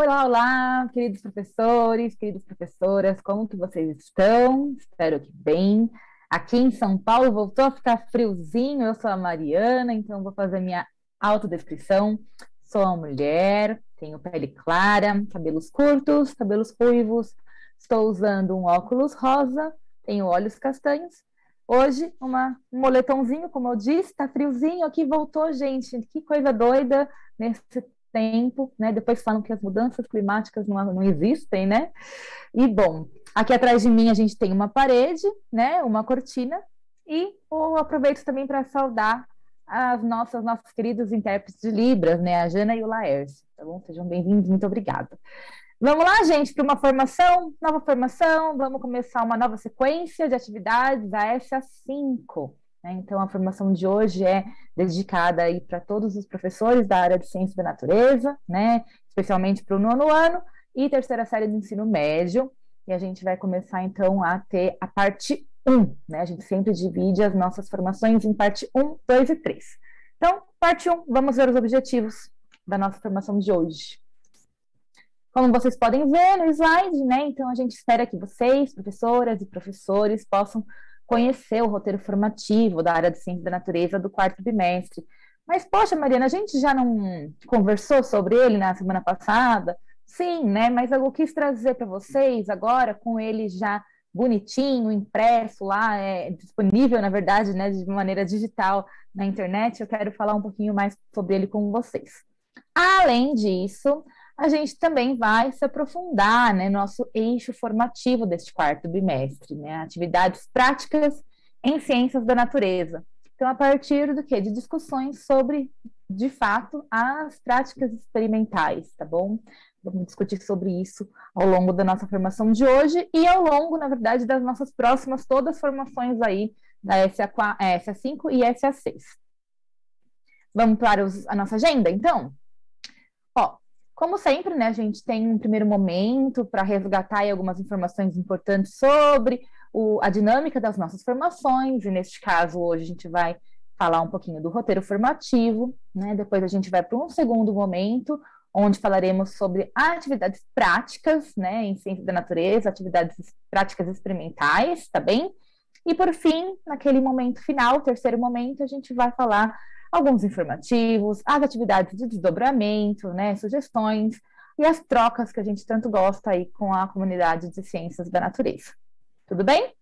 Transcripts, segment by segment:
Olá, olá, queridos professores, queridas professoras, como que vocês estão? Espero que bem. Aqui em São Paulo voltou a ficar friozinho, eu sou a Mariana, então vou fazer minha autodescrição. Sou uma mulher, tenho pele clara, cabelos curtos, cabelos ruivos, estou usando um óculos rosa, tenho olhos castanhos. Hoje, um moletomzinho, como eu disse, tá friozinho aqui, voltou, gente, que coisa doida nesse tempo, né? Depois falam que as mudanças climáticas não existem, né? E bom, aqui atrás de mim a gente tem uma parede, né? Uma cortina, e eu aproveito também para saudar nossos queridos intérpretes de Libras, né? A Jana e o Laércio, tá bom? Sejam bem-vindos, muito obrigada. Vamos lá, gente, para uma nova formação, vamos começar uma nova sequência de atividades da SA5. Né? Então, a formação de hoje é dedicada aí para todos os professores da área de Ciência da Natureza, né? Especialmente para o nono ano e terceira série do ensino médio. E a gente vai começar, então, a ter a parte 1, né? A gente sempre divide as nossas formações em parte 1, 2 e 3. Então, parte 1, vamos ver os objetivos da nossa formação de hoje. Como vocês podem ver no slide, né? Então, a gente espera que vocês, professoras e professores, possam conhecer o roteiro formativo da área de Ciência da Natureza do quarto bimestre. Mas, poxa, Mariana, a gente já não conversou sobre ele na semana passada? Sim, né? Mas eu quis trazer para vocês agora, com ele já bonitinho, impresso lá, disponível, na verdade, né, de maneira digital na internet, eu quero falar um pouquinho mais sobre ele com vocês. Além disso, a gente também vai se aprofundar, né, no nosso eixo formativo deste quarto bimestre, né, atividades práticas em ciências da natureza. Então, a partir do quê? De discussões sobre, de fato, as práticas experimentais, tá bom? Vamos discutir sobre isso ao longo da nossa formação de hoje e ao longo, na verdade, das nossas próximas todas as formações aí da SA5 e SA6. Vamos para a nossa agenda, então? Ó, como sempre, né, a gente tem um primeiro momento para resgatar aí algumas informações importantes sobre a dinâmica das nossas formações, e neste caso, hoje a gente vai falar um pouquinho do roteiro formativo, né, depois a gente vai para um segundo momento, onde falaremos sobre atividades práticas, né, em ciência da natureza, atividades práticas experimentais, tá bem? E por fim, naquele momento final, terceiro momento, a gente vai falar alguns informativos, as atividades de desdobramento, né, sugestões e as trocas que a gente tanto gosta aí com a comunidade de ciências da natureza. Tudo bem?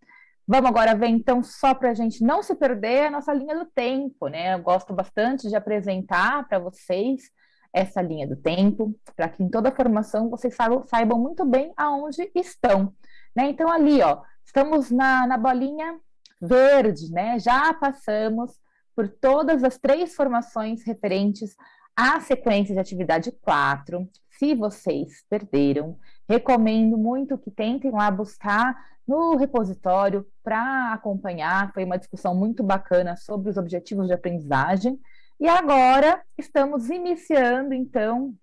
Vamos agora ver, então, só para a gente não se perder, a nossa linha do tempo, né? Eu gosto bastante de apresentar para vocês essa linha do tempo, para que em toda a formação vocês saibam muito bem aonde estão, né? Então, ali, ó, estamos na bolinha verde, né? Já passamos por todas as 3 formações referentes à sequência de atividade 4. Se vocês perderam, recomendo muito que tentem lá buscar no repositório para acompanhar. Foi uma discussão muito bacana sobre os objetivos de aprendizagem. E agora estamos iniciando, então,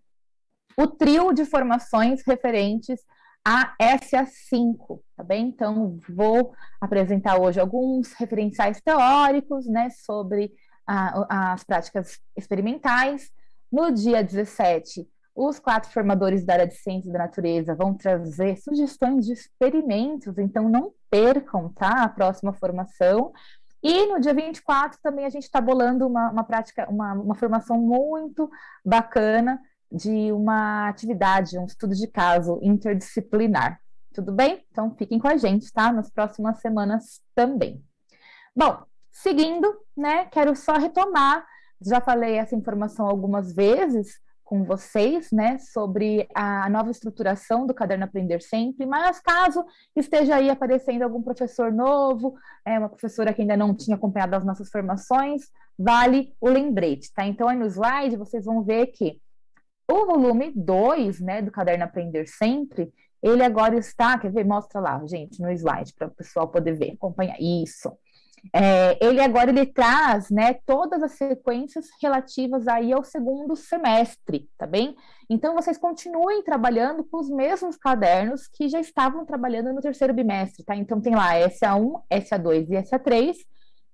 o trio de formações referentes a SA5, tá bem? Então, vou apresentar hoje alguns referenciais teóricos, né, sobre as práticas experimentais. No dia 17, os 4 formadores da área de Ciência da Natureza vão trazer sugestões de experimentos, então não percam, tá, a próxima formação. E no dia 24 também a gente está bolando uma formação muito bacana de uma atividade, um estudo de caso interdisciplinar. Tudo bem? Então fiquem com a gente, tá? Nas próximas semanas também. Bom, seguindo, né, quero só retomar, já falei essa informação algumas vezes com vocês, né, sobre a nova estruturação do Caderno Aprender Sempre, mas caso esteja aí aparecendo algum professor novo, uma professora que ainda não tinha acompanhado as nossas formações, vale o lembrete, tá? Então, aí no slide vocês vão ver que o volume 2, né, do Caderno Aprender Sempre, ele agora está, quer ver? Mostra lá, gente, no slide, para o pessoal poder ver, acompanhar. Isso. Ele traz, né, todas as sequências relativas aí ao segundo semestre, tá bem? Então, vocês continuem trabalhando com os mesmos cadernos que já estavam trabalhando no terceiro bimestre, tá? Então, tem lá SA1, SA2 e SA3,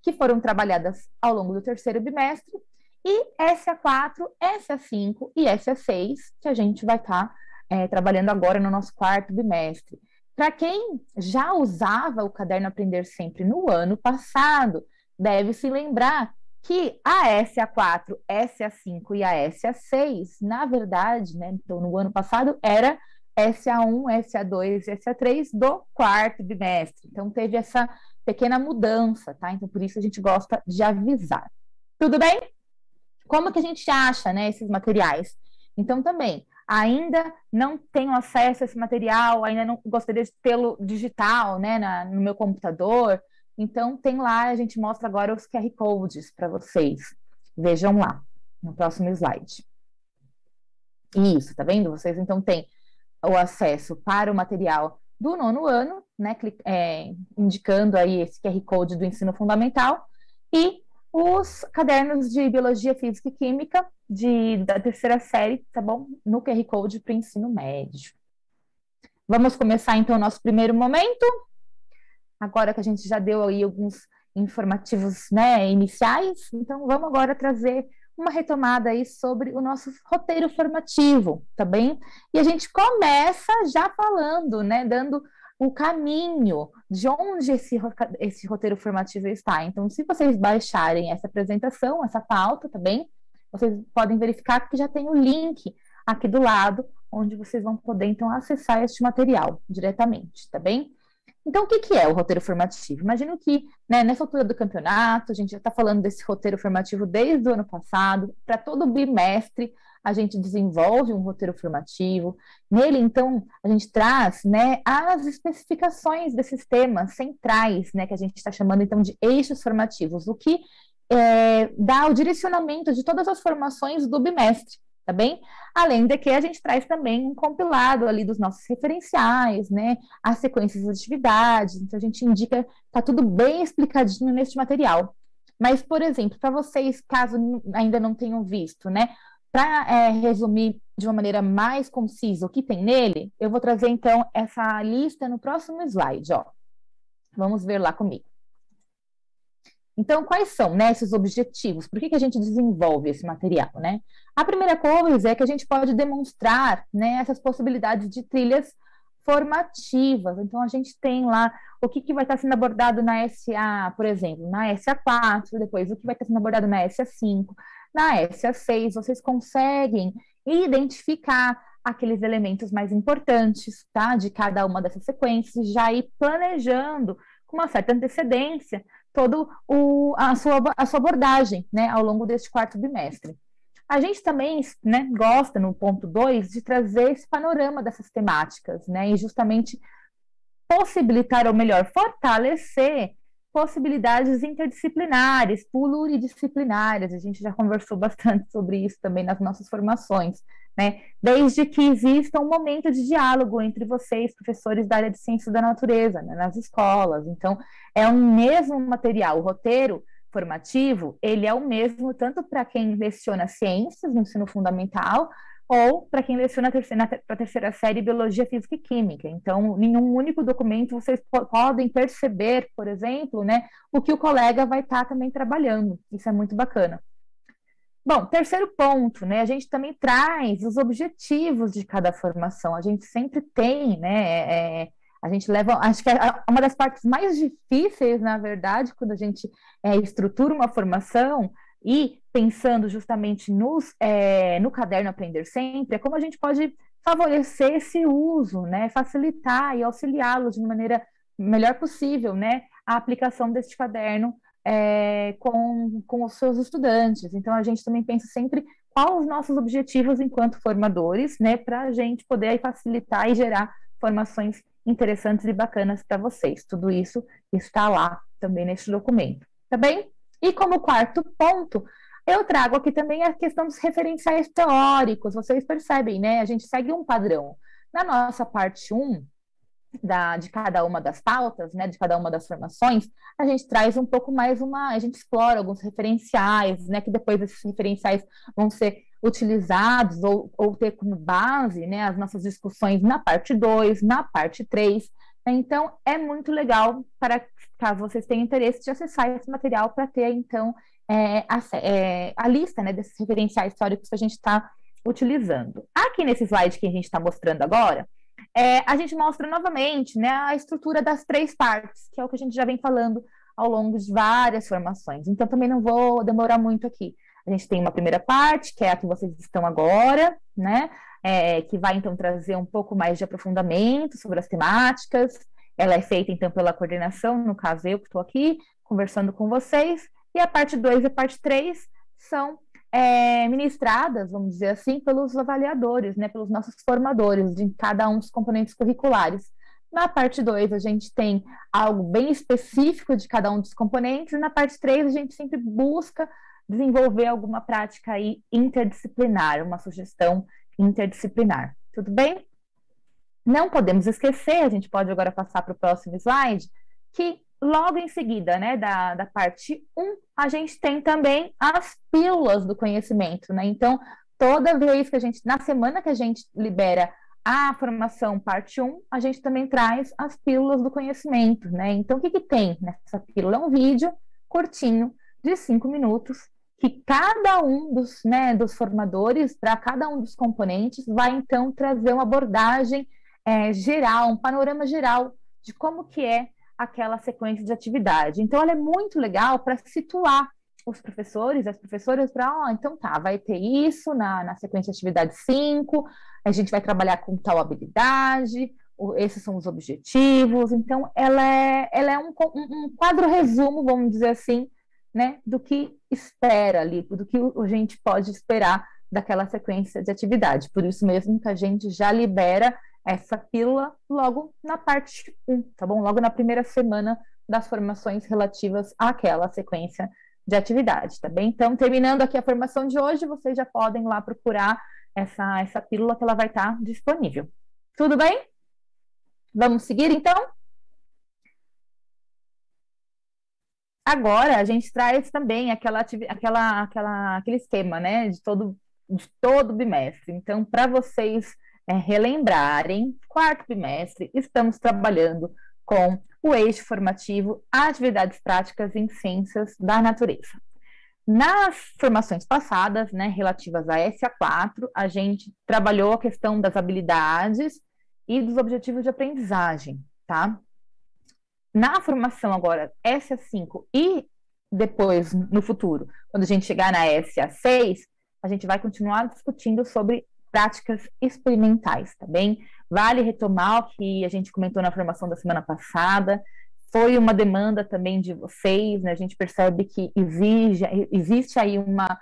que foram trabalhadas ao longo do terceiro bimestre, e SA4, SA5 e SA6, que a gente vai estar trabalhando agora no nosso quarto bimestre. Para quem já usava o Caderno Aprender Sempre no ano passado, deve se lembrar que a SA4, SA5 e a SA6, na verdade, né, então no ano passado era SA1, SA2 e SA3 do quarto bimestre. Então teve essa pequena mudança, tá? Então por isso a gente gosta de avisar. Tudo bem? Como que a gente acha, né, esses materiais? Então também, ainda não tenho acesso a esse material, ainda não gostaria de tê-lo digital, né, no meu computador. Então tem lá, a gente mostra agora os QR Codes para vocês. Vejam lá, no próximo slide. Isso, tá vendo? Vocês então têm o acesso para o material do nono ano, né, indicando aí esse QR Code do ensino fundamental, e os cadernos de Biologia, Física e Química da terceira série, tá bom? No QR Code para o ensino médio. Vamos começar então o nosso primeiro momento. Agora que a gente já deu aí alguns informativos, né, iniciais, então vamos agora trazer uma retomada aí sobre o nosso roteiro formativo, tá bem? E a gente começa já falando, né, dando o caminho de onde esse roteiro formativo está. Então, se vocês baixarem essa apresentação, essa pauta, tá bem? Vocês podem verificar que já tem o link aqui do lado, onde vocês vão poder, então, acessar este material diretamente, tá bem? Então, o que é o roteiro formativo? Imagino que, né, nessa altura do campeonato, a gente já está falando desse roteiro formativo desde o ano passado. Para todo bimestre, a gente desenvolve um roteiro formativo. Nele, então, a gente traz, né, as especificações desses temas centrais, né, que a gente está chamando, então, de eixos formativos, o que dá o direcionamento de todas as formações do bimestre, tá bem? Além de que a gente traz também um compilado ali dos nossos referenciais, né, as sequências de atividades, então a gente indica, tá tudo bem explicadinho neste material. Mas, por exemplo, para vocês, caso ainda não tenham visto, né, para resumir de uma maneira mais concisa o que tem nele, eu vou trazer, então, essa lista no próximo slide, ó. Vamos ver lá comigo. Então, quais são, né, esses objetivos? Por que a gente desenvolve esse material, né? A primeira coisa é que a gente pode demonstrar, né, essas possibilidades de trilhas formativas. Então, a gente tem lá o que vai estar sendo abordado na SA, por exemplo, na SA4, depois o que vai estar sendo abordado na SA5, na SA6, vocês conseguem identificar aqueles elementos mais importantes, tá, de cada uma dessas sequências, já ir planejando com uma certa antecedência toda a sua abordagem, né, ao longo deste quarto bimestre. A gente também, né, gosta, no ponto 2, de trazer esse panorama dessas temáticas, né, e justamente possibilitar, ou melhor, fortalecer possibilidades interdisciplinares, pluridisciplinares. A gente já conversou bastante sobre isso também nas nossas formações, né? Desde que exista um momento de diálogo entre vocês, professores da área de ciência da natureza, né, nas escolas. Então, é o mesmo material, o roteiro formativo, ele é o mesmo tanto para quem leciona ciências no ensino fundamental, ou para quem leciona para a terceira série Biologia, Física e Química. Então, em um único documento, vocês podem perceber, por exemplo, né, o que o colega vai estar também trabalhando. Isso é muito bacana. Bom, terceiro ponto, né, a gente também traz os objetivos de cada formação. A gente sempre tem, né, a gente leva, acho que é uma das partes mais difíceis, na verdade, quando a gente estrutura uma formação, e pensando justamente no caderno Aprender Sempre, é como a gente pode favorecer esse uso, né, facilitar e auxiliá-los de uma maneira melhor possível, né, a aplicação deste caderno com os seus estudantes. Então, a gente também pensa sempre quais os nossos objetivos enquanto formadores, né, para a gente poder aí facilitar e gerar formações interessantes e bacanas para vocês. Tudo isso está lá também neste documento, tá bem? E como quarto ponto, eu trago aqui também a questão dos referenciais teóricos. Vocês percebem, né? A gente segue um padrão. Na nossa parte 1, de cada uma das pautas, né, de cada uma das formações, a gente traz um pouco mais a gente explora alguns referenciais, né, que depois esses referenciais vão ser utilizados ou ter como base, né, as nossas discussões na parte 2, na parte 3. Então, é muito legal para, caso vocês tenham interesse, de acessar esse material para ter, então, a lista, né, desses referenciais históricos que a gente está utilizando. Aqui nesse slide que a gente está mostrando agora, a gente mostra novamente, né, a estrutura das 3 partes, que é o que a gente já vem falando ao longo de várias formações. Então, também não vou demorar muito aqui. A gente tem uma primeira parte, que é a que vocês estão agora, né, que vai, então, trazer um pouco mais de aprofundamento sobre as temáticas. Ela é feita, então, pela coordenação, no caso, eu que estou aqui, conversando com vocês. E a parte 2 e a parte 3 são ministradas, vamos dizer assim, pelos avaliadores, né, pelos nossos formadores de cada um dos componentes curriculares. Na parte 2, a gente tem algo bem específico de cada um dos componentes, e na parte 3, a gente sempre busca desenvolver alguma prática aí interdisciplinar, uma sugestão interdisciplinar. Tudo bem? Não podemos esquecer, a gente pode agora passar para o próximo slide, que logo em seguida, né, da parte 1, a gente tem também as pílulas do conhecimento, né? Então, toda vez que na semana que a gente libera a formação parte 1, a gente também traz as pílulas do conhecimento, né? Então, o que tem nessa pílula? É um vídeo curtinho, de 5 minutos, que cada um dos formadores, para cada um dos componentes, vai, então, trazer uma abordagem geral, um panorama geral de como que é aquela sequência de atividade. Então, ela é muito legal para situar os professores, as professoras, para, então tá, vai ter isso na sequência de atividade 5, a gente vai trabalhar com tal habilidade, esses são os objetivos. Então, ela é um quadro resumo, vamos dizer assim, né, do que espera ali, do que a gente pode esperar daquela sequência de atividade. Por isso mesmo que a gente já libera essa pílula logo na parte 1, tá bom? Logo na primeira semana das formações relativas àquela sequência de atividade, tá bem? Então, terminando aqui a formação de hoje, vocês já podem lá procurar essa pílula que ela vai estar disponível. Tudo bem? Vamos seguir, então? Agora, a gente traz também aquele esquema, né, de todo bimestre. Então, para vocês relembrarem, 4º bimestre, estamos trabalhando com o eixo formativo Atividades Práticas em Ciências da Natureza. Nas formações passadas, né, relativas a SA4, a gente trabalhou a questão das habilidades e dos objetivos de aprendizagem, tá? Na formação agora SA5 e depois, no futuro, quando a gente chegar na SA6, a gente vai continuar discutindo sobre práticas experimentais, tá bem? Vale retomar o que a gente comentou na formação da semana passada, foi uma demanda também de vocês, né? A gente percebe que existe aí uma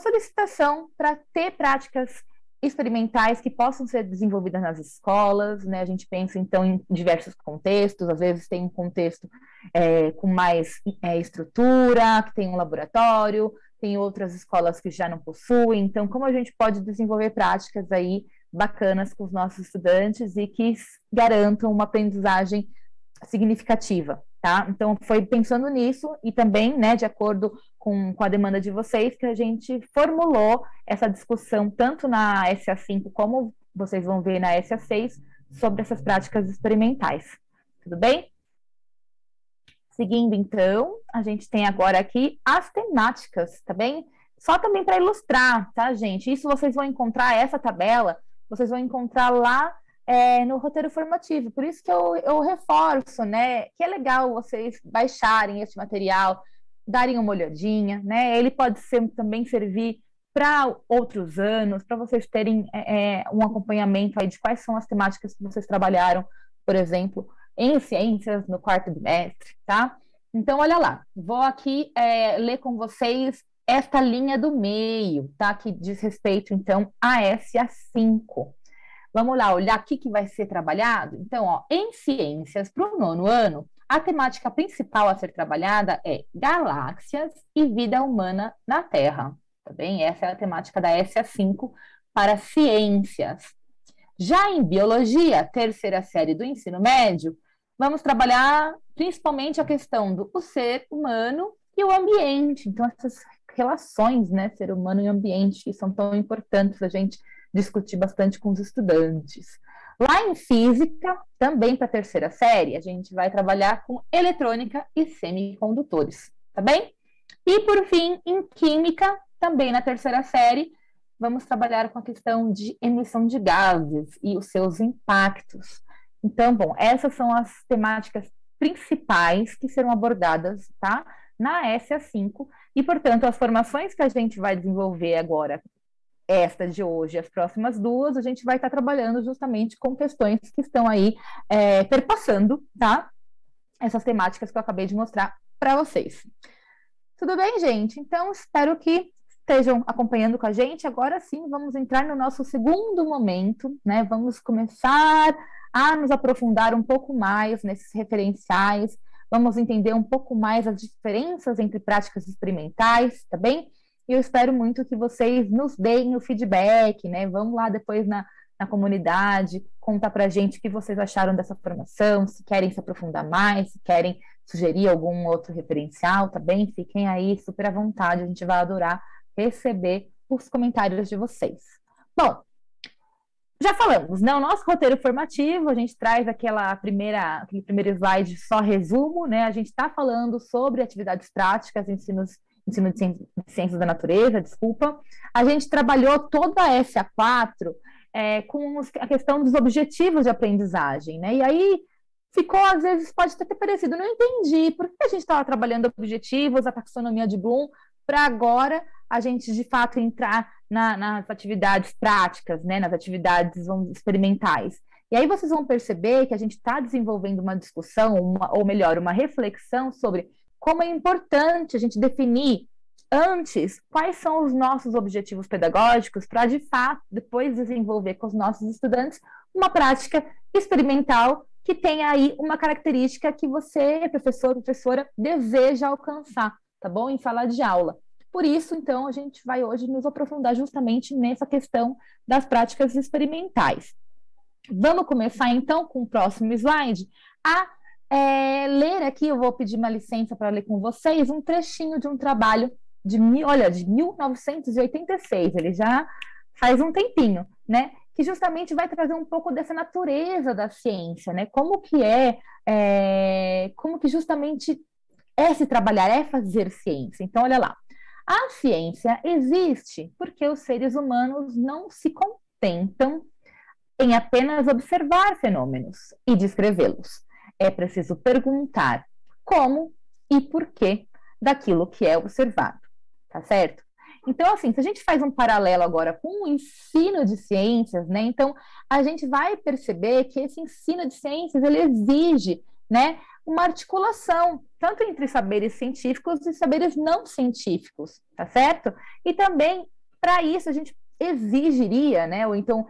solicitação para ter práticas experimentais que possam ser desenvolvidas nas escolas, né? A gente pensa, então, em diversos contextos, às vezes tem um contexto com mais estrutura, que tem um laboratório, tem outras escolas que já não possuem. Então, como a gente pode desenvolver práticas aí bacanas com os nossos estudantes e que garantam uma aprendizagem significativa, tá? Então, foi pensando nisso e também, né, de acordo com a demanda de vocês, que a gente formulou essa discussão tanto na SA5 como vocês vão ver na SA6 sobre essas práticas experimentais. Tudo bem? Seguindo, então, a gente tem agora aqui as temáticas, tá bem? Só também para ilustrar, tá, gente? Isso vocês vão encontrar, essa tabela, vocês vão encontrar lá no roteiro formativo. Por isso que eu reforço, né, que é legal vocês baixarem esse material, darem uma olhadinha, né? Ele pode também servir para outros anos, para vocês terem um acompanhamento aí de quais são as temáticas que vocês trabalharam, por exemplo, em ciências no 4º bimestre, tá? Então, olha lá, vou aqui ler com vocês esta linha do meio, tá? Que diz respeito, então, a SA5. Vamos lá, olhar o que vai ser trabalhado? Então, ó, em ciências, para o 9º ano, a temática principal a ser trabalhada é galáxias e vida humana na Terra, tá bem? Essa é a temática da SA5 para ciências. Já em biologia, 3ª série do ensino médio, vamos trabalhar principalmente a questão do ser humano e o ambiente. Então, essas relações, né, ser humano e ambiente, que são tão importantes a gente discutir bastante com os estudantes. Lá em física, também para a 3ª série, a gente vai trabalhar com eletrônica e semicondutores, tá bem? E, por fim, em química, também na 3ª série, vamos trabalhar com a questão de emissão de gases e os seus impactos. Então, bom, essas são as temáticas principais que serão abordadas, tá? Na SA5, e, portanto, as formações que a gente vai desenvolver agora, esta de hoje e as próximas duas, a gente vai estar trabalhando justamente com questões que estão aí perpassando, tá? Essas temáticas que eu acabei de mostrar para vocês. Tudo bem, gente? Então, espero que estejam acompanhando com a gente. Agora sim, vamos entrar no nosso segundo momento, né? Vamos começar a nos aprofundar um pouco mais nesses referenciais, vamos entender um pouco mais as diferenças entre práticas experimentais, tá bem? E eu espero muito que vocês nos deem o feedback, né? Vamos lá depois na comunidade, contar para a gente o que vocês acharam dessa formação, se querem se aprofundar mais, se querem sugerir algum outro referencial, tá bem? Fiquem aí super à vontade, a gente vai adorar receber os comentários de vocês. Bom, já falamos, né? O nosso roteiro formativo, a gente traz aquele primeiro slide só resumo, né? A gente está falando sobre atividades práticas, ensino de ciências da natureza, desculpa. A gente trabalhou toda a SA4 com a questão dos objetivos de aprendizagem, né? E aí ficou, às vezes, pode ter parecido, não entendi, por que a gente estava trabalhando objetivos, a taxonomia de Bloom, para agora a gente, de fato, entrar nas atividades práticas, né, nas atividades experimentais. E aí vocês vão perceber que a gente está desenvolvendo uma discussão, ou melhor, uma reflexão sobre como é importante a gente definir antes quais são os nossos objetivos pedagógicos para, de fato, depois desenvolver com os nossos estudantes uma prática experimental que tenha aí uma característica que você, professor, professora, deseja alcançar, tá bom? Em sala de aula. Por isso, então, a gente vai hoje nos aprofundar justamente nessa questão das práticas experimentais. Vamos começar, então, com o próximo slide, a ler aqui, eu vou pedir uma licença para ler com vocês, um trechinho de um trabalho de 1986, ele já faz um tempinho, né? Que justamente vai trazer um pouco dessa natureza da ciência, né? Como que justamente é se trabalhar, é fazer ciência. Então, olha lá. A ciência existe porque os seres humanos não se contentam em apenas observar fenômenos e descrevê-los. É preciso perguntar como e por que daquilo que é observado, tá certo? Então, assim, se a gente faz um paralelo agora com o ensino de ciências, né? Então, a gente vai perceber que esse ensino de ciências, ele exige, né, uma articulação, tanto entre saberes científicos e saberes não científicos, tá certo? E também, para isso, a gente exigiria, né, ou então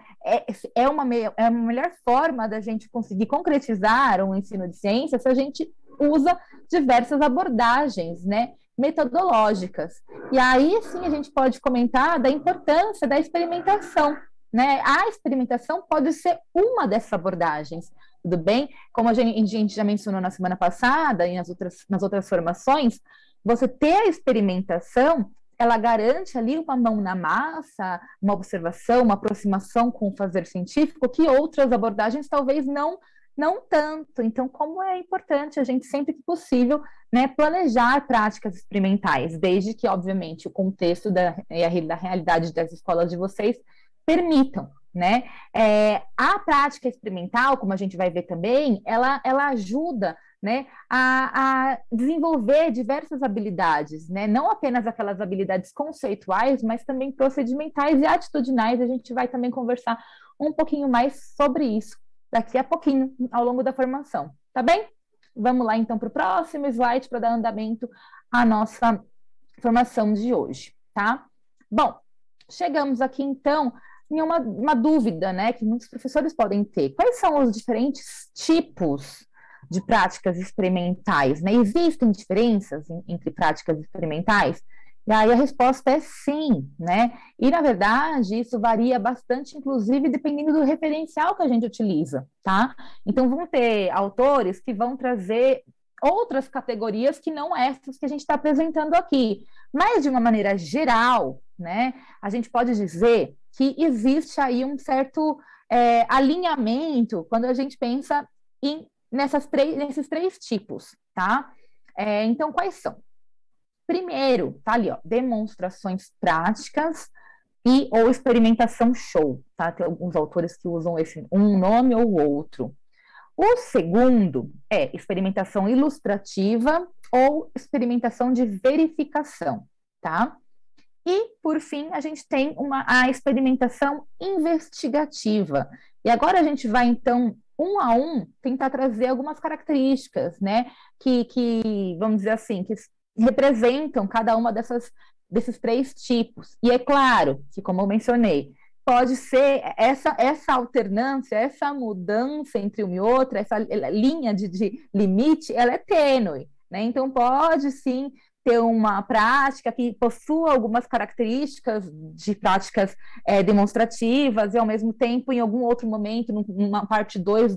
é uma melhor forma da gente conseguir concretizar um ensino de ciências se a gente usa diversas abordagens, né, metodológicas. E aí, sim, a gente pode comentar da importância da experimentação, né? A experimentação pode ser uma dessas abordagens, tudo bem? Como a gente já mencionou na semana passada e nas outras formações, você ter a experimentação, ela garante ali uma mão na massa, uma observação, uma aproximação com o fazer científico, que outras abordagens talvez não tanto. Então, como é importante a gente, sempre que possível, né, planejar práticas experimentais, desde que, obviamente, o contexto e a realidade das escolas de vocês permitam, né? A prática experimental, como a gente vai ver também, ela ajuda, né, a desenvolver diversas habilidades, né? Não apenas aquelas habilidades conceituais, mas também procedimentais e atitudinais. A gente vai também conversar um pouquinho mais sobre isso daqui a pouquinho, ao longo da formação, tá bem? Vamos lá, então, para o próximo slide para dar andamento à nossa formação de hoje, tá? Bom, chegamos aqui, então, em uma dúvida, né, que muitos professores podem ter. Quais são os diferentes tipos de práticas experimentais, né? Existem diferenças entre práticas experimentais? E aí a resposta é sim, né? E, na verdade, isso varia bastante, inclusive, dependendo do referencial que a gente utiliza, tá? Então, vão ter autores que vão trazer outras categorias que não essas que a gente está apresentando aqui. Mas, de uma maneira geral, né, a gente pode dizer que existe aí um certo alinhamento quando a gente pensa nesses três tipos, tá? Então, quais são? Primeiro, tá ali, ó, demonstrações práticas e ou experimentação show, tá? Tem alguns autores que usam um nome ou outro. O segundo é experimentação ilustrativa ou experimentação de verificação, tá? E, por fim, a gente tem a experimentação investigativa. E agora a gente vai, então, um a um, tentar trazer algumas características, né, vamos dizer assim, que representam cada uma desses três tipos. E é claro que, como eu mencionei, pode ser essa alternância, essa mudança entre uma e outra, essa linha de limite, ela é tênue, né? Então, pode sim ter uma prática que possua algumas características de práticas demonstrativas e, ao mesmo tempo, em algum outro momento, numa parte 2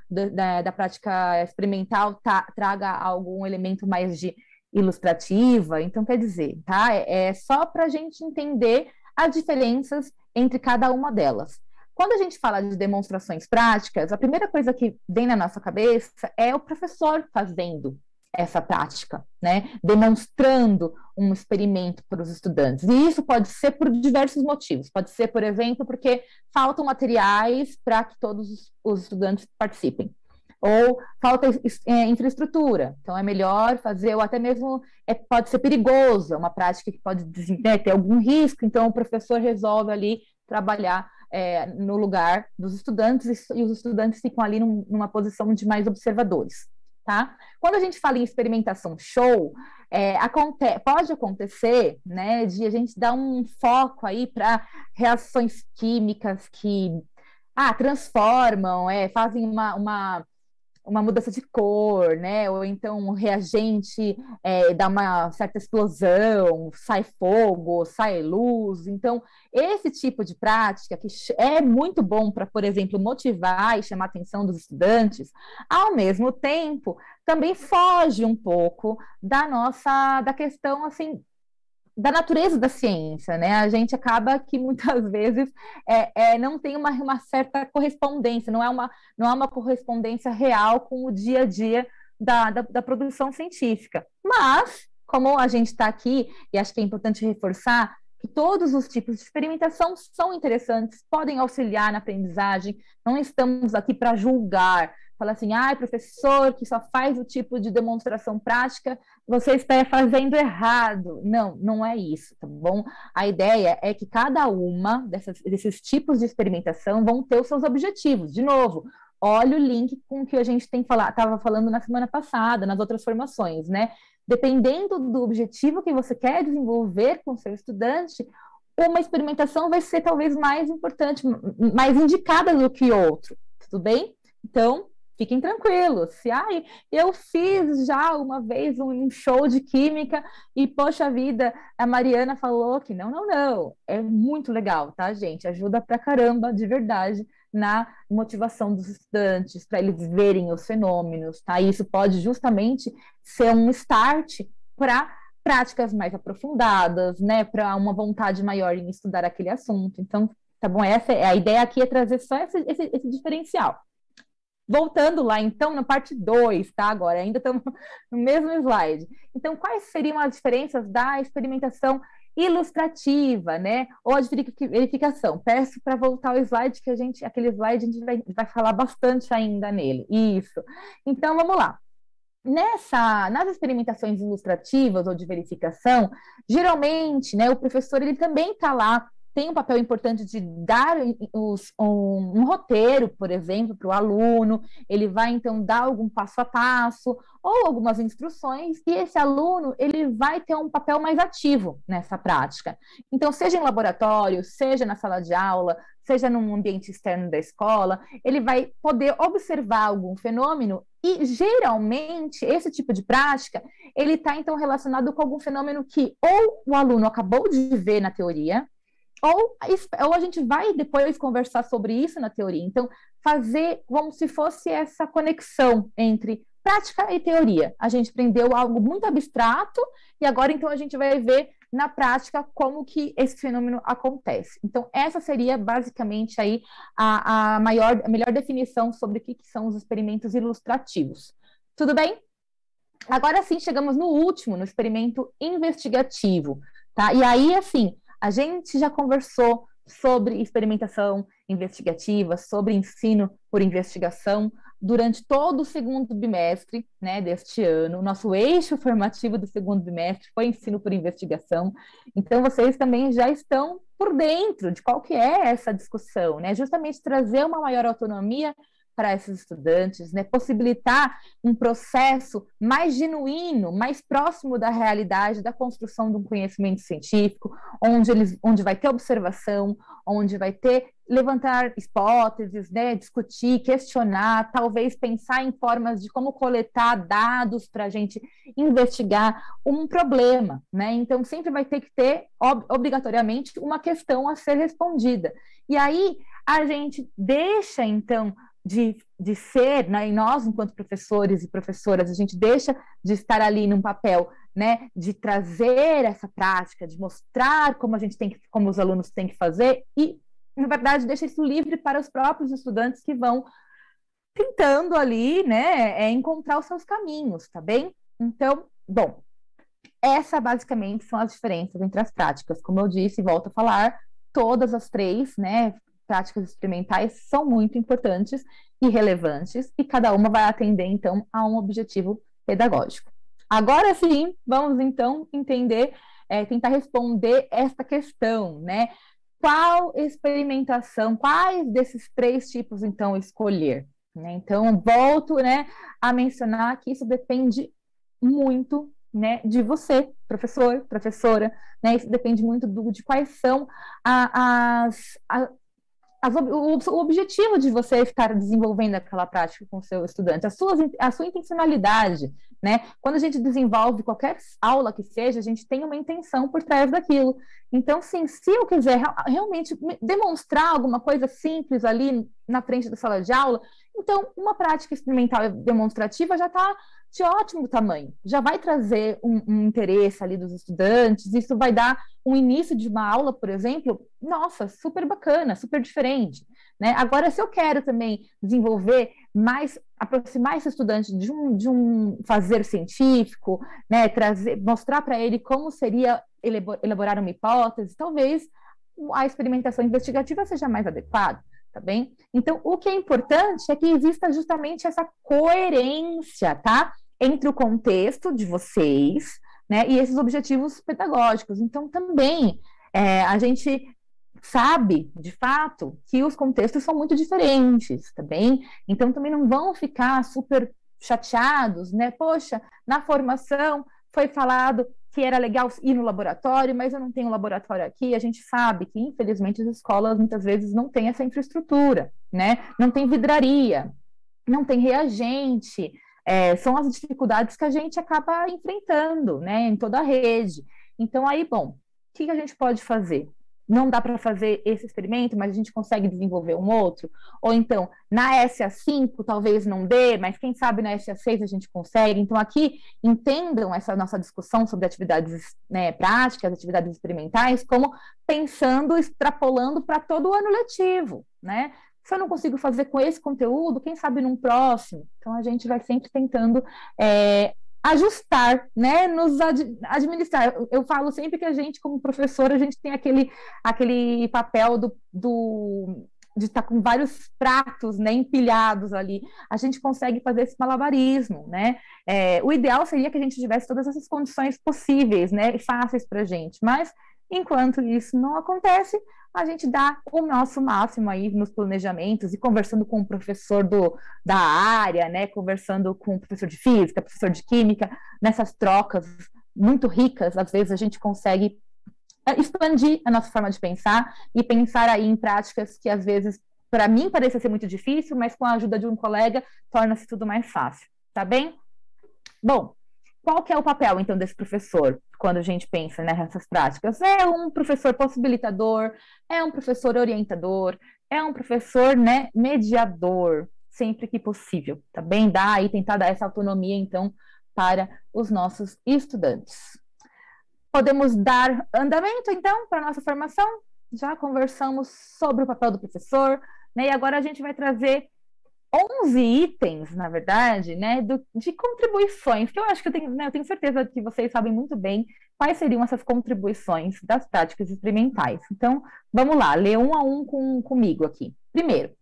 da prática experimental, traga algum elemento mais de ilustrativa. Então, quer dizer, tá? É só para a gente entender as diferenças entre cada uma delas. Quando a gente fala de demonstrações práticas, a primeira coisa que vem na nossa cabeça é o professor fazendo essa prática, né? Demonstrando um experimento para os estudantes. E isso pode ser por diversos motivos. Pode ser, por exemplo, porque faltam materiais para que todos os estudantes participem. Ou falta infraestrutura, então é melhor fazer, ou até mesmo pode ser perigoso, é uma prática que pode ter algum risco, então o professor resolve ali trabalhar no lugar dos estudantes e os estudantes ficam ali numa posição de mais observadores. Tá? Quando a gente fala em experimentação show, pode acontecer, né, de a gente dar um foco aí para reações químicas que transformam, fazem uma mudança de cor, né? Ou então um reagente dá uma certa explosão, sai fogo, sai luz. Então, esse tipo de prática, que é muito bom para, por exemplo, motivar e chamar a atenção dos estudantes, ao mesmo tempo, também foge um pouco da questão, assim, da natureza da ciência, né? A gente acaba que muitas vezes não tem uma certa correspondência, não é uma correspondência real com o dia a dia da produção científica. Mas, como a gente está aqui, e acho que é importante reforçar, que todos os tipos de experimentação são interessantes, podem auxiliar na aprendizagem, não estamos aqui para julgar, falar assim, professor que só faz o tipo de demonstração prática, você está fazendo errado. Não, não é isso, tá bom? A ideia é que cada uma desses tipos de experimentação vão ter os seus objetivos. De novo, olha o link com o que a gente estava falando na semana passada, nas outras formações, né? Dependendo do objetivo que você quer desenvolver com o seu estudante, uma experimentação vai ser talvez mais importante, mais indicada do que outro, tudo bem? Então, fiquem tranquilos. Se eu fiz já uma vez um show de química e, poxa vida, a Mariana falou que não. É muito legal, tá, gente? Ajuda pra caramba, de verdade, na motivação dos estudantes, para eles verem os fenômenos, tá? E isso pode justamente ser um start para práticas mais aprofundadas, né? Para uma vontade maior em estudar aquele assunto. Então, tá bom? A ideia aqui é trazer só esse diferencial. Voltando lá, então, na parte 2, tá? Agora, ainda estamos no mesmo slide. Então, quais seriam as diferenças da experimentação ilustrativa, né? Ou a de verificação? Peço para voltar ao slide, aquele slide a gente vai falar bastante ainda nele. Isso. Então, vamos lá. Nas experimentações ilustrativas ou de verificação, geralmente, né, o professor ele também está lá, tem um papel importante de dar um roteiro, por exemplo, para o aluno, ele vai, então, dar algum passo a passo ou algumas instruções, e esse aluno, ele vai ter um papel mais ativo nessa prática. Então, seja em laboratório, seja na sala de aula, seja num ambiente externo da escola, ele vai poder observar algum fenômeno e, geralmente, esse tipo de prática, ele está, então, relacionado com algum fenômeno que ou o aluno acabou de ver na teoria, ou a gente vai depois conversar sobre isso na teoria. Então, fazer como se fosse essa conexão entre prática e teoria. A gente aprendeu algo muito abstrato e agora, então, a gente vai ver na prática como que esse fenômeno acontece. Então, essa seria basicamente aí a melhor definição sobre o que são os experimentos ilustrativos. Tudo bem? Agora sim, chegamos no último, no experimento investigativo, tá? E aí, assim, a gente já conversou sobre experimentação investigativa, sobre ensino por investigação, durante todo o segundo bimestre, né, deste ano. O nosso eixo formativo do segundo bimestre foi ensino por investigação. Então, vocês também já estão por dentro de qual que é essa discussão, né? Justamente trazer uma maior autonomia para esses estudantes, né? Possibilitar um processo mais genuíno, mais próximo da realidade, da construção de um conhecimento científico, onde vai ter observação, onde vai ter levantar hipóteses, né? Discutir, questionar, talvez pensar em formas de como coletar dados para a gente investigar um problema, né? Então sempre vai ter que ter obrigatoriamente uma questão a ser respondida. E aí a gente deixa então de ser, né, e nós, enquanto professores e professoras, a gente deixa de estar ali num papel, né, de trazer essa prática, de mostrar como a gente tem que, como os alunos têm que fazer, e, na verdade, deixa isso livre para os próprios estudantes que vão tentando ali, né, encontrar os seus caminhos, tá bem? Então, bom, essa basicamente são as diferenças entre as práticas. Como eu disse, volto a falar, todas as três, né, práticas experimentais são muito importantes e relevantes, e cada uma vai atender, então, a um objetivo pedagógico. Agora sim, vamos, então, entender, tentar responder esta questão, né? Qual experimentação, quais desses três tipos, então, escolher? Né? Então, volto, né, a mencionar que isso depende muito, né, de você, professor, professora, né? Isso depende muito de quais são o objetivo de você estar desenvolvendo aquela prática com o seu estudante, a sua intencionalidade, né? Quando a gente desenvolve qualquer aula que seja, a gente tem uma intenção por trás daquilo. Então, sim, se eu quiser realmente demonstrar alguma coisa simples ali na frente da sala de aula, então uma prática experimental demonstrativa já está de ótimo tamanho, já vai trazer um interesse ali dos estudantes, isso vai dar um início de uma aula, por exemplo, nossa, super bacana, super diferente, né? Agora, se eu quero também desenvolver mais, aproximar esse estudante de um fazer científico, né? Mostrar para ele como seria elaborar uma hipótese, talvez a experimentação investigativa seja mais adequada. Tá bem? Então, o que é importante é que exista justamente essa coerência, tá? Entre o contexto de vocês, né, e esses objetivos pedagógicos. Então, também, a gente sabe, de fato, que os contextos são muito diferentes, tá bem? Então, também não vão ficar super chateados, né? Poxa, na formação foi falado que era legal ir no laboratório, mas eu não tenho um laboratório aqui. A gente sabe que, infelizmente, as escolas muitas vezes não têm essa infraestrutura, né? Não tem vidraria, não tem reagente. São as dificuldades que a gente acaba enfrentando, né, em toda a rede. Então, aí, bom, o que a gente pode fazer? Não dá para fazer esse experimento, mas a gente consegue desenvolver um outro? Ou então, na SA5 talvez não dê, mas quem sabe na SA6 a gente consegue? Então, aqui, entendam essa nossa discussão sobre atividades, né, práticas, atividades experimentais, como pensando, extrapolando para todo o ano letivo, né? Se eu não consigo fazer com esse conteúdo, quem sabe num próximo? Então, a gente vai sempre tentando ajustar, né, nos administrar. Eu falo sempre que a gente, como professor, a gente tem aquele papel de estar com vários pratos, né, empilhados ali. A gente consegue fazer esse malabarismo, né? O ideal seria que a gente tivesse todas essas condições possíveis, né, e fáceis para a gente, mas enquanto isso não acontece, a gente dá o nosso máximo aí nos planejamentos e conversando com o professor da área, né, conversando com o professor de física, professor de química, nessas trocas muito ricas, às vezes a gente consegue expandir a nossa forma de pensar e pensar aí em práticas que às vezes, para mim, parecia ser muito difícil, mas com a ajuda de um colega, torna-se tudo mais fácil, tá bem? Bom, qual que é o papel, então, desse professor, quando a gente pensa, né, nessas práticas? É um professor possibilitador, é um professor orientador, é um professor, né, mediador, sempre que possível, tá bem? Tentar dar essa autonomia, então, para os nossos estudantes. Podemos dar andamento, então, para a nossa formação? Já conversamos sobre o papel do professor, né, e agora a gente vai trazer 11 itens, na verdade, né, de contribuições, que eu acho que eu tenho certeza que vocês sabem muito bem quais seriam essas contribuições das práticas experimentais. Então, vamos lá, ler um a um comigo aqui. Primeiro,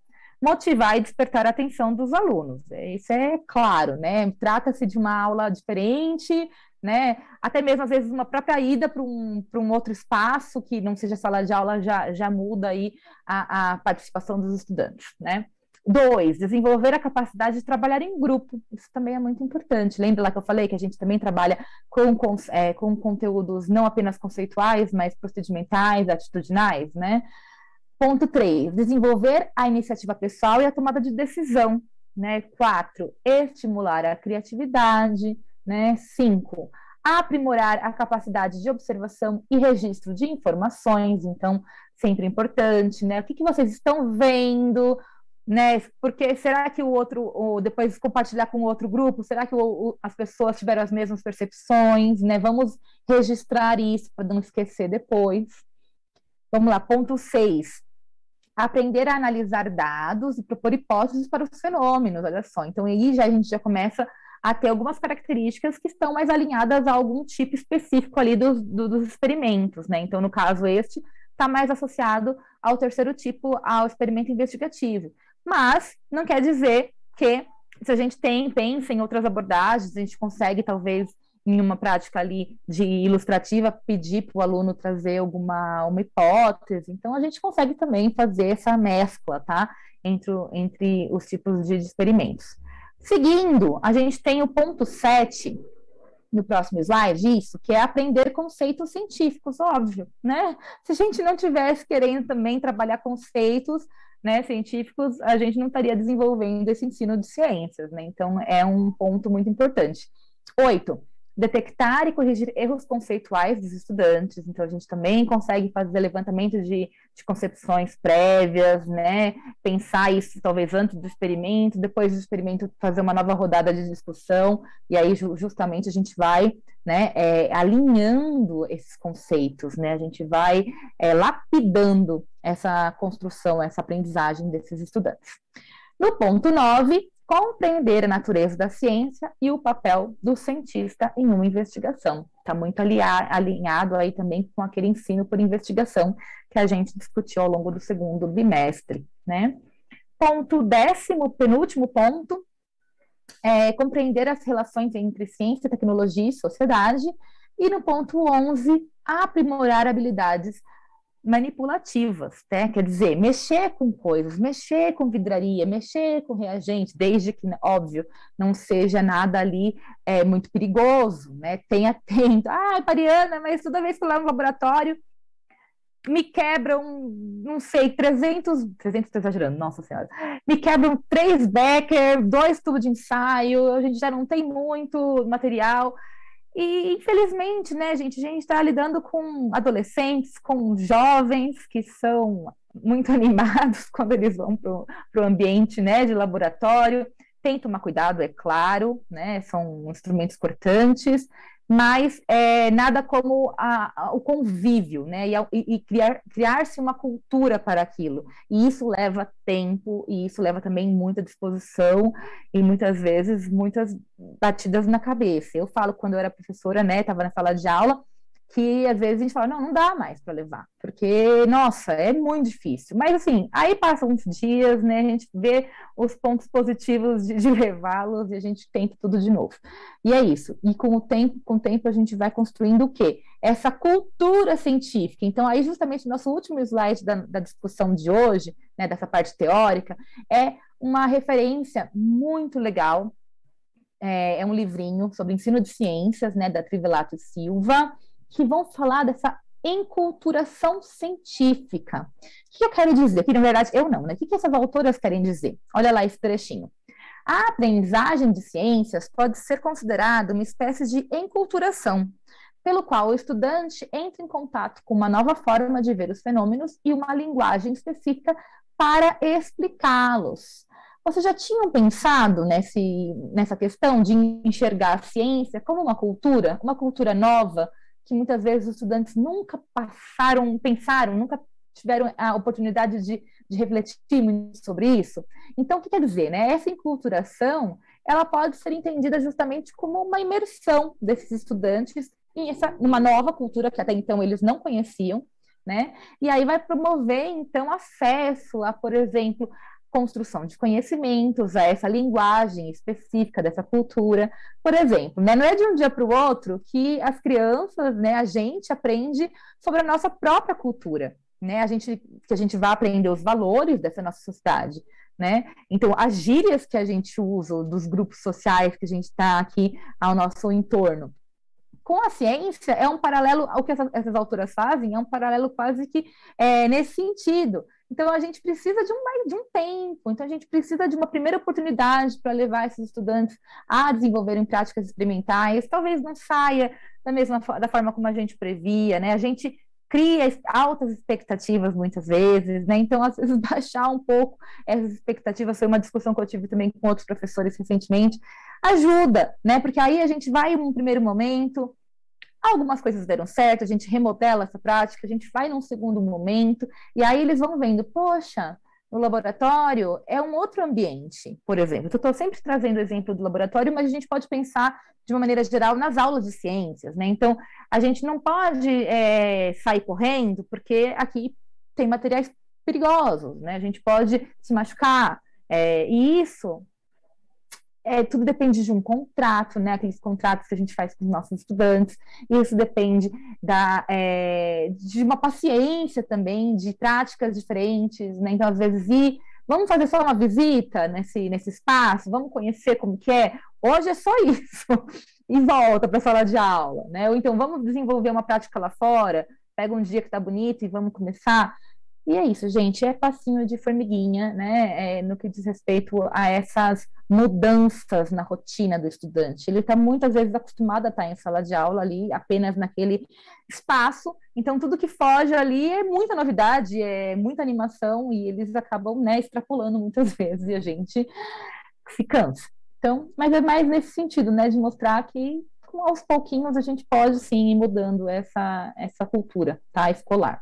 motivar e despertar a atenção dos alunos. Isso é claro, né? Trata-se de uma aula diferente, né? Até mesmo, às vezes, uma própria ida para um outro espaço que não seja sala de aula já muda aí a participação dos estudantes, né? 2, desenvolver a capacidade de trabalhar em grupo. Isso também é muito importante. Lembra lá que eu falei que a gente também trabalha com conteúdos não apenas conceituais, mas procedimentais, atitudinais, né? Ponto 3, desenvolver a iniciativa pessoal e a tomada de decisão, né? 4, estimular a criatividade, né? 5, aprimorar a capacidade de observação e registro de informações, então, sempre importante, né? O que vocês estão vendo, né? Porque será que o outro, ou depois compartilhar com o outro grupo, será que as pessoas tiveram as mesmas percepções, né? Vamos registrar isso para não esquecer depois. Vamos lá, ponto 6. Aprender a analisar dados e propor hipóteses para os fenômenos, olha só. Então, aí a gente já começa a ter algumas características que estão mais alinhadas a algum tipo específico ali dos experimentos, né? Então, no caso, este está mais associado ao terceiro tipo, ao experimento investigativo. Mas não quer dizer que, se a gente pensa em outras abordagens, a gente consegue, talvez, em uma prática ali de ilustrativa, pedir para o aluno trazer uma hipótese. Então, a gente consegue também fazer essa mescla, tá? Entre os tipos de experimentos. Seguindo, a gente tem o ponto 7, no próximo slide, isso, que é aprender conceitos científicos, óbvio, né? Se a gente não tivesse querendo também trabalhar conceitos, né, científicos, a gente não estaria desenvolvendo esse ensino de ciências, né? Então, é um ponto muito importante. 8, detectar e corrigir erros conceituais dos estudantes. Então, a gente também consegue fazer levantamento de concepções prévias, né? Pensar isso talvez antes do experimento, depois do experimento fazer uma nova rodada de discussão, e aí justamente a gente vai, né, alinhando esses conceitos, né? A gente vai lapidando essa construção, essa aprendizagem desses estudantes. No ponto 9, compreender a natureza da ciência e o papel do cientista em uma investigação. Está muito alinhado aí também com aquele ensino por investigação que a gente discutiu ao longo do segundo bimestre, né? Ponto 10º, penúltimo ponto, compreender as relações entre ciência, tecnologia e sociedade. E no ponto 11, aprimorar habilidades manipulativas, né? Quer dizer, mexer com coisas, mexer com vidraria, mexer com reagente, desde que, óbvio, não seja nada ali muito perigoso, né? Tenha atento. Mariana, mas toda vez que eu lá no laboratório me quebram, não sei, 300 estou exagerando, nossa senhora, me quebram 3 Becker, 2 tubos de ensaio, a gente já não tem muito material. E, infelizmente, né, gente, a gente está lidando com adolescentes, com jovens que são muito animados quando eles vão para o ambiente, né, de laboratório. Tem que tomar cuidado, é claro, né, são instrumentos cortantes, mas nada como o convívio, né, e criar-se uma cultura para aquilo. E isso leva tempo, e isso leva também muita disposição, e muitas vezes muitas batidas na cabeça. Eu falo, quando eu era professora, né, estava na sala de aula, que às vezes a gente fala, não dá mais para levar, porque, nossa, é muito difícil. Mas assim, aí passam uns dias, né, a gente vê os pontos positivos de levá-los e a gente tenta tudo de novo. E é isso. E com o tempo a gente vai construindo o quê? Essa cultura científica. Então, aí justamente o nosso último slide da discussão de hoje, né, dessa parte teórica, é uma referência muito legal. É um livrinho sobre ensino de ciências, né, da Trivelato e Silva, que vão falar dessa enculturação científica. O que eu quero dizer? Que, na verdade, eu não, né? O que essas autoras querem dizer? Olha lá esse trechinho. A aprendizagem de ciências pode ser considerada uma espécie de enculturação, pelo qual o estudante entra em contato com uma nova forma de ver os fenômenos e uma linguagem específica para explicá-los. Vocês já tinham pensado nessa questão de enxergar a ciência como uma cultura nova, que muitas vezes os estudantes nunca pensaram, nunca tiveram a oportunidade de de refletir muito sobre isso. Então, o que quer dizer, né? Essa enculturação, ela pode ser entendida justamente como uma imersão desses estudantes em uma nova cultura que até então eles não conheciam, né? E aí vai promover, então, acesso a, por exemplo, construção de conhecimentos, a essa linguagem específica dessa cultura. Por exemplo, né, não é de um dia para o outro que as crianças, né, a gente aprende sobre a nossa própria cultura, né? Que a gente vai aprender os valores dessa nossa sociedade, né? Então, as gírias que a gente usa, dos grupos sociais que a gente está aqui ao nosso entorno. Com a ciência, é um paralelo, o que essas autoras fazem é um paralelo quase que nesse sentido. Então, a gente precisa de um tempo, então a gente precisa de uma primeira oportunidade para levar esses estudantes a desenvolverem práticas experimentais, talvez não saia da forma como a gente previa, né? A gente cria altas expectativas muitas vezes, né? Então, às vezes, baixar um pouco essas expectativas, foi uma discussão que eu tive também com outros professores recentemente, ajuda, né? Porque aí a gente vai num primeiro momento, algumas coisas deram certo, a gente remodela essa prática, a gente vai num segundo momento, e aí eles vão vendo, poxa, no laboratório é um outro ambiente, por exemplo. Eu estou sempre trazendo o exemplo do laboratório, mas a gente pode pensar de uma maneira geral nas aulas de ciências, né? Então, a gente não pode sair correndo, porque aqui tem materiais perigosos, né? A gente pode se machucar, e isso tudo depende de um contrato, né? Aqueles contratos que a gente faz com os nossos estudantes. Isso depende de uma paciência também, de práticas diferentes, né? Então, às vezes, vamos fazer só uma visita nesse espaço, vamos conhecer como que é. Hoje é só isso, e volta para a sala de aula, né? Ou então, vamos desenvolver uma prática lá fora, pega um dia que está bonito e vamos começar. E é isso, gente, é passinho de formiguinha, né, no que diz respeito a essas mudanças na rotina do estudante. Ele está muitas vezes acostumado a estar em sala de aula ali, apenas naquele espaço, então tudo que foge ali é muita novidade, é muita animação, e eles acabam, né, extrapolando muitas vezes, e a gente se cansa. Então, mas é mais nesse sentido, né, de mostrar que aos pouquinhos a gente pode, sim, ir mudando essa cultura, tá, escolar.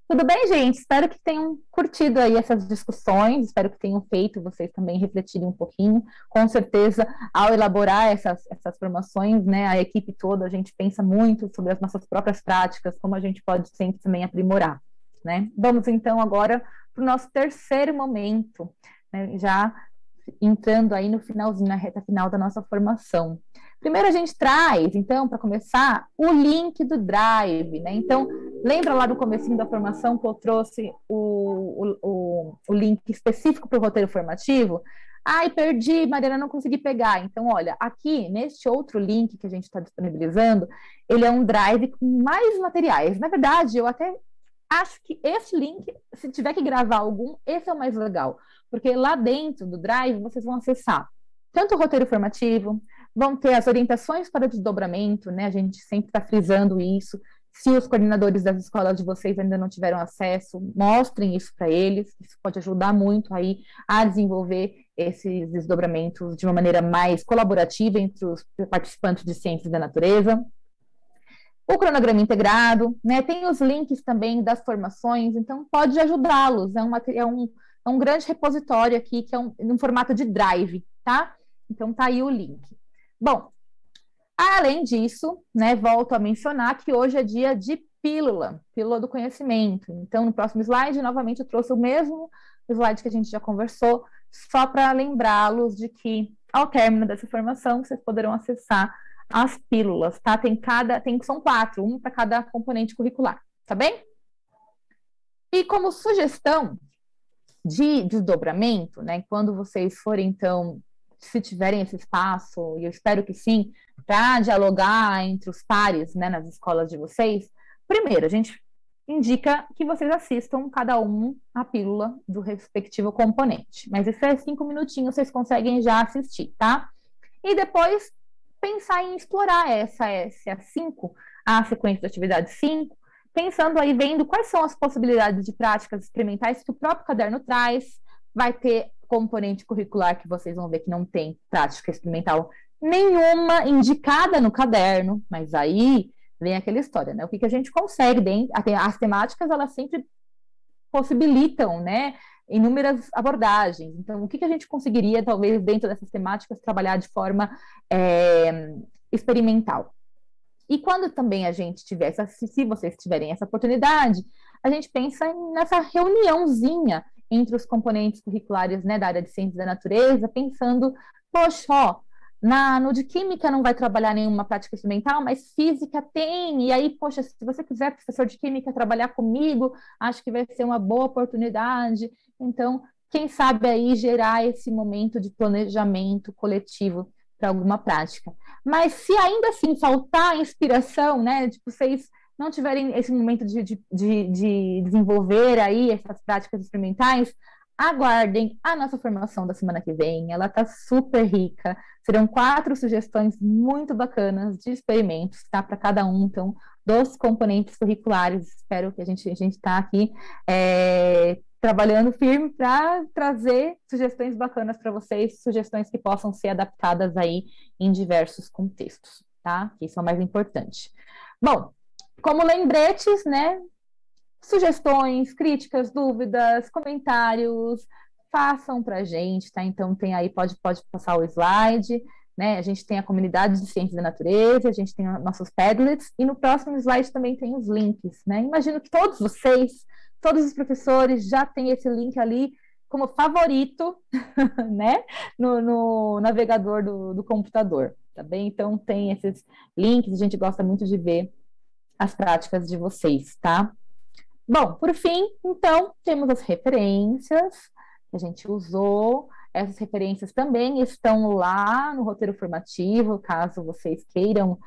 Tudo bem, gente? Espero que tenham curtido aí essas discussões, espero que tenham feito vocês também refletirem um pouquinho. Com certeza, ao elaborar essas formações, né, a equipe toda, a gente pensa muito sobre as nossas próprias práticas, como a gente pode sempre também aprimorar, né? Vamos, então, agora para o nosso terceiro momento, né, já entrando aí no finalzinho, na reta final da nossa formação. Primeiro a gente traz, então, para começar, o link do Drive, né? Então, lembra lá do comecinho da formação que eu trouxe o link específico para o roteiro formativo? Ai, perdi, Mariana, não consegui pegar. Então, olha, aqui, neste outro link que a gente está disponibilizando, ele é um Drive com mais materiais. Na verdade, eu até acho que esse link, se tiver que gravar algum, esse é o mais legal, porque lá dentro do Drive vocês vão acessar tanto o roteiro formativo, vão ter as orientações para o desdobramento, né? A gente sempre está frisando isso. Se os coordenadores das escolas de vocês ainda não tiveram acesso, mostrem isso para eles, isso pode ajudar muito aí a desenvolver esses desdobramentos de uma maneira mais colaborativa entre os participantes de ciências da natureza. O cronograma integrado, né? Tem os links também das formações, então pode ajudá-los. É um grande repositório aqui, que é um formato de Drive, tá? Então tá aí o link. Bom, além disso, né, volto a mencionar que hoje é dia de pílula do conhecimento. Então, no próximo slide, novamente, eu trouxe o mesmo slide que a gente já conversou, só para lembrá-los de que, ao término dessa formação, vocês poderão acessar as pílulas, tá? São 4, um para cada componente curricular, tá bem? E como sugestão de desdobramento, né, quando vocês forem, então, se tiverem esse espaço, e eu espero que sim, para dialogar entre os pares, né, nas escolas de vocês, primeiro, a gente indica que vocês assistam cada um a pílula do respectivo componente. Mas isso é 5 minutinhos, vocês conseguem já assistir, tá? E depois pensar em explorar essa S5, a sequência de atividade 5, pensando aí, vendo quais são as possibilidades de práticas experimentais que o próprio caderno traz. Vai ter componente curricular que vocês vão ver que não tem prática experimental nenhuma indicada no caderno, mas aí vem aquela história, né? O que a gente consegue dentro, as temáticas, elas sempre possibilitam, né, inúmeras abordagens. Então, o que a gente conseguiria, talvez, dentro dessas temáticas, trabalhar de forma experimental? E quando também a gente tiver, se vocês tiverem essa oportunidade, a gente pensa nessa reuniãozinha entre os componentes curriculares, né, da área de ciências da natureza, pensando, poxa, ó, no de química não vai trabalhar nenhuma prática experimental, mas física tem, e aí, poxa, se você quiser, professor de química, trabalhar comigo, acho que vai ser uma boa oportunidade. Então, quem sabe aí gerar esse momento de planejamento coletivo para alguma prática. Mas se ainda assim faltar inspiração, né, tipo, vocês não tiverem esse momento de desenvolver aí essas práticas experimentais, aguardem a nossa formação da semana que vem, ela está super rica, serão 4 sugestões muito bacanas de experimentos, tá, para cada um, então, dos componentes curriculares, espero que a gente está aqui trabalhando firme para trazer sugestões bacanas para vocês, sugestões que possam ser adaptadas aí em diversos contextos, tá? Que isso é o mais importante. Bom, como lembretes, né? Sugestões, críticas, dúvidas, comentários, façam para a gente, tá? Então tem aí, pode passar o slide, né? A gente tem a comunidade de ciências da natureza, a gente tem nossos Padlets, e no próximo slide também tem os links, né? Imagino que todos vocês, todos os professores já têm esse link ali como favorito, né? No navegador do computador, tá bem? Então tem esses links, a gente gosta muito de ver as práticas de vocês, tá? Bom, por fim, então, temos as referências que a gente usou. Essas referências também estão lá no roteiro formativo, caso vocês queiram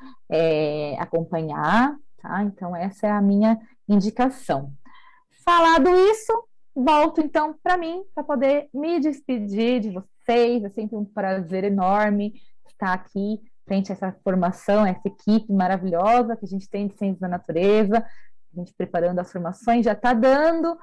acompanhar, tá? Então, essa é a minha indicação. Falado isso, volto então para mim, para poder me despedir de vocês. É sempre um prazer enorme estar aqui frente a essa formação, essa equipe maravilhosa que a gente tem de ciências da natureza. A gente preparando as formações, já está dando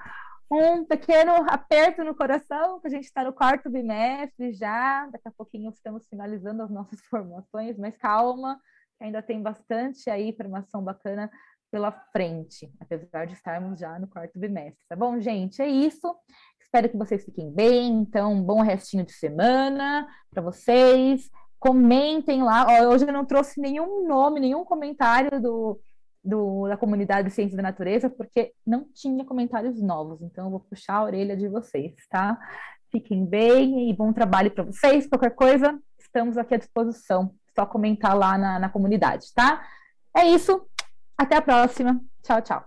um pequeno aperto no coração, que a gente está no 4º bimestre já, daqui a pouquinho estamos finalizando as nossas formações, mas calma, ainda tem bastante aí formação bacana pela frente, apesar de estarmos já no 4º bimestre, tá bom, gente? É isso, espero que vocês fiquem bem, então, um bom restinho de semana para vocês, comentem lá. Hoje eu não trouxe nenhum nome, nenhum comentário da comunidade de ciências da natureza, porque não tinha comentários novos, então eu vou puxar a orelha de vocês, tá? Fiquem bem e bom trabalho para vocês. Qualquer coisa, estamos aqui à disposição. Só comentar lá na comunidade, tá? É isso. Até a próxima. Tchau, tchau.